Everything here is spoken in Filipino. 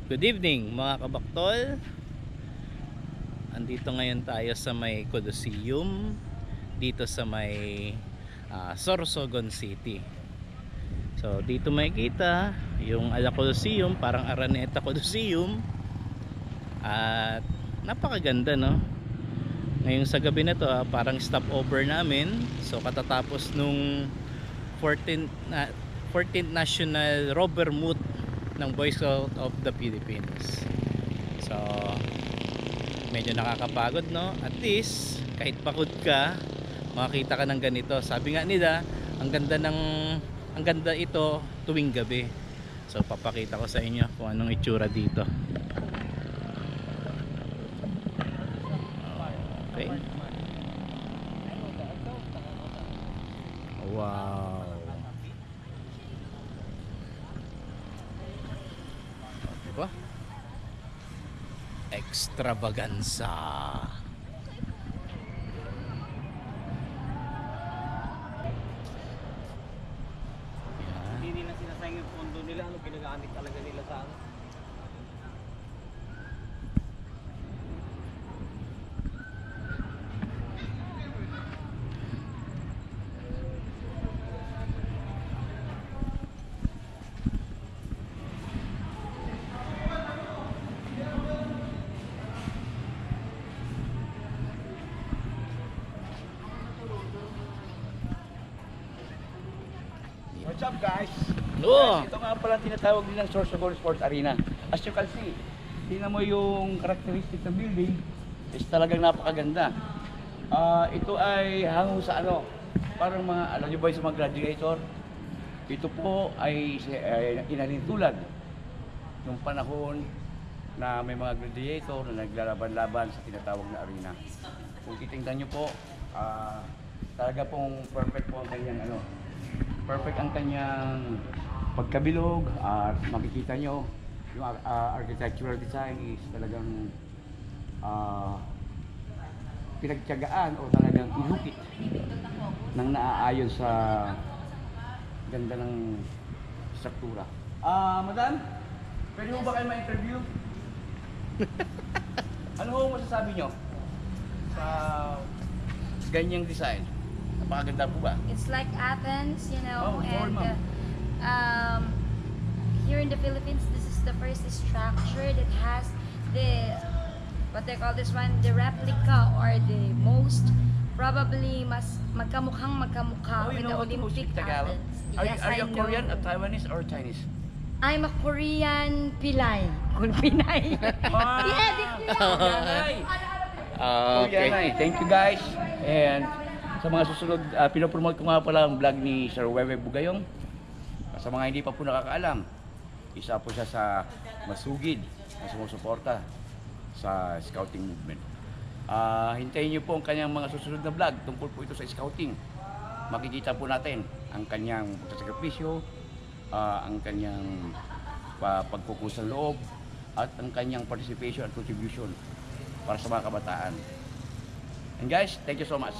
Good evening mga kabaktol. Andito ngayon tayo sa may Colosseum, dito sa may Sorsogon City. So dito makikita yung Ala Colosseum, parang Araneta Colosseum. At napakaganda, no? Ngayon sa gabi na to, parang stopover namin. So katatapos nung 14th National Robber Moot ng Boy Scout of the Philippines. So medyo nakakapagod, no? At least kahit pagod ka, makakita ka ng ganito. Sabi nga nila, ang ganda ito tuwing gabi. So papakita ko sa inyo kung anong itsura dito. Okay. Wow. Diba? Extravaganza. Hindi nila sinasayang yung pondo nila, ano ginagamit talaga nila sa ano. What's up guys? Oh. Ito nga pala tinatawag nilang Sorsogon Sports Arena. As you can see, tingnan mo yung characteristic ng building is talagang napakaganda. Ito ay hango sa ano, parang mga, alam nyo ba yung sa mga gladiator? Ito po ay inalintulad nung panahon na may mga gladiator na naglalaban-laban sa tinatawag na arena. Kung titingnan nyo po, talaga pong perfect po ang kanyang ano, perfect ang kanyang pagkabilog at makikita nyo yung architectural design is talagang pinagtiyagaan o talagang inukit nang naaayon sa ganda ng struktura. Madam, pwede mo ba kayo ma-interview? Ano ho masasabi nyo sa ganyang design? Napakaganda po ba? It's like Athens, you know, Oh, sorry, and here in the Philippines, this is the first structure that has the, what they call this one, the replica or the most, probably mas magkamukha Oh, you with the know how to Olympic speak Tagalog? Athens. Are Yes, you I know. Korean, a Taiwanese, or Chinese? I'm a Korean Pilay. Pinay. Yeah, this Koreanay! Okay. Thank you guys. And sa mga susunod, pinopromote ko nga pala ang vlog ni Sir Wewe Bugayong. Sa mga hindi pa po nakakaalam, isa po siya sa masugid na sumusuporta sa scouting movement. Hintayin niyo po ang kanyang mga susunod na vlog tungkol po ito sa scouting. Makikita po natin ang kanyang pagsasakripisyo, ang kanyang pagkukusang loob, at ang kanyang participation at contribution para sa mga kabataan. And guys, thank you so much.